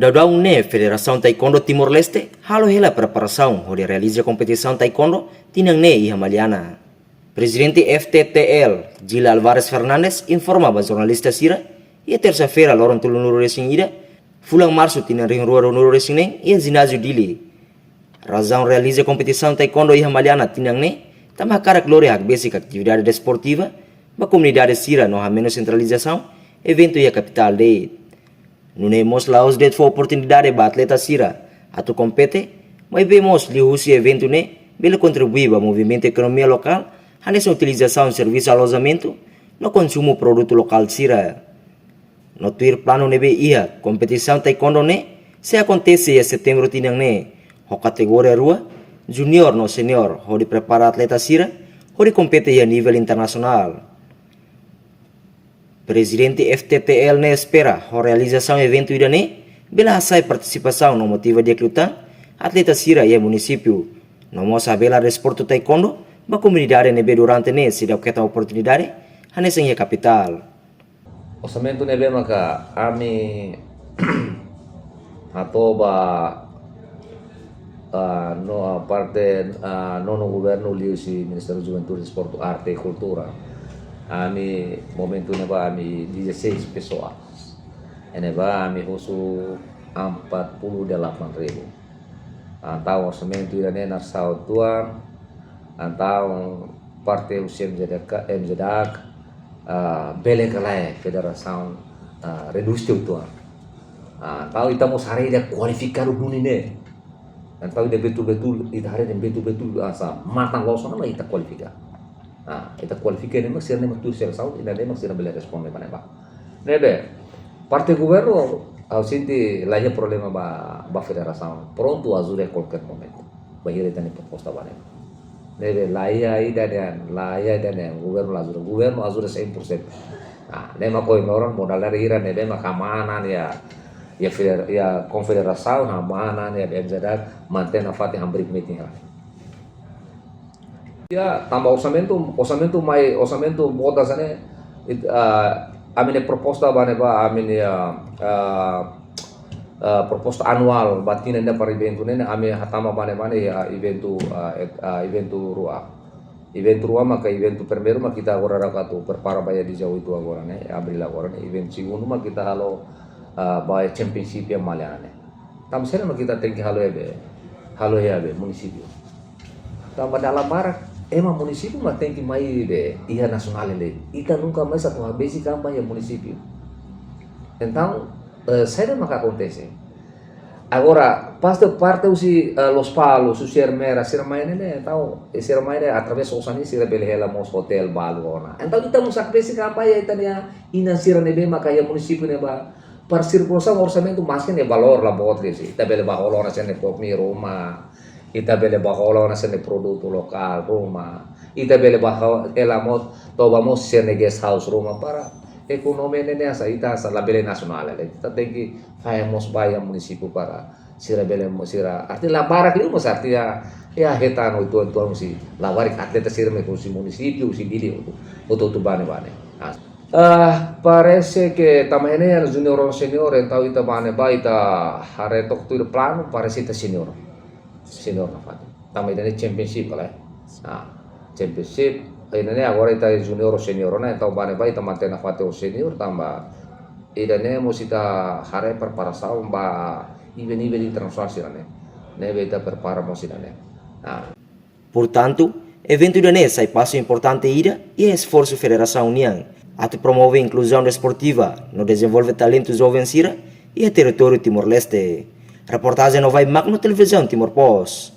Daudau ne Federação Taekwondo Timor-Leste halo hela preparação onde realiza competição taekwondo tinang ne iha Maliana. Presidente FTTL Gila Alvarez Fernandes informa ba jornalista sira ia terça-feira loron tulunuru racing ida fulang março tinang ring rua nuru racing neng ia ginásio dili. Razão realiza competição taekwondo iha Maliana tinang ne tama cara glória hak basic atividade desportiva ba comunidade sira no ha menos centralização evento ia capital de Nunemos laos det for oportunidade ba atleta sira atu compete, mas vemos lihusi evento ne bele contribuir para movimento economia local, nessa utilização de serviço alojamento, no consumo produto local sira. No tuir plano nebe ia competição taekwondo ne se acontece em setembro tinang ne, ho categoria rua, junior no senior, ho di prepara atleta sira, ho di compete a nível internacional. Presidente FTTL ne espera a realização do evento irane, bela sai participação no motivo de recrutar atleta sira e município. No moça bela desporto taekwondo, ba comunidade nebe durante ne se dá queta oportunidade, nessa é capital. Orçamento nebe maka ami atoba no a parte nono governo liusi Ministério da Juventude, Esporte, Arte e Cultura. Ami momento neba ami 16 pessoas. Neba ami husu 48.000. Antau orçamento irane na sautuan, antau parte usia MZDAC, bele kalai federação reduz tuan. Antau ita mo sare dia kualifikar dunine. Antau dia betul-betul ita hari dia betul-betul asa matang losona ma ita kualifikar. Ita qualifica nem se nem tu ser saúde ainda nem se não bele responde para neba. Nebe parte governo ao senti lá é problema ba federação pronto azul a qualquer momento. Bahir tani proposta ba neba. Nebe lá dan governo azul 100%. Nema koi orang modal dari ira nebe makamana ya confederação na mana ya MZDAC mantém a fati hambrik meeting lá. Ya tambah orçamento bota sana amine proposta bane ba amine proposta anual batina nda para evento nene ame hatama bane ya evento rua maka evento primeiro maka kita agora rakatu prepara baya di jauh itu agora ne abril agora ne evento segundo maka kita halo baya championship ya Maliana ne tam sene maka kita tengki halo ya be municipio tambah dalam barak emang município mas tem que mais ia nacional ele. Ita nunca mais a tua base campanha município. Então, sério mas que acontece. Agora, parte os palos, o sermera, sermaine né, então, sermaine através dos anos se rebela mos hotel balona. Então, kita musak base campanha ita nia inansira nebe makaya município neba para circulação orçamento mas que ne valor la bot desse. Ita bele ba olona sene pokmi Roma. Ita bele baholo na sene produto lokal rumah. Ita bele baholo elamot tobamos sene guest house rumah para ekonomi nene asa ita asa la bele nasional le. Ita tenki faemos baya municipio para sira bele sira arti la barak li mas arti ya hetano itu si la barik atleta sira me si municipio si dili itu bane. Parece que tamane ya junior senior entau ita bane ba ita haretok tu plano parece ita senior na fati. Também tem championship lah. Championship ini agora está junior senior na então bane ba ita mantém na fati o senior tambah idane mosita hare preparação ba event internacional sirane. Neve ita prepara mosidane. Portanto, evento da sai passo importante ida e esforço Federação União a promover a inclusão desportiva no desenvolver talentos jovens sira e a território Timor-Leste. Reportagem no Vai Magno Televisão Timor Post.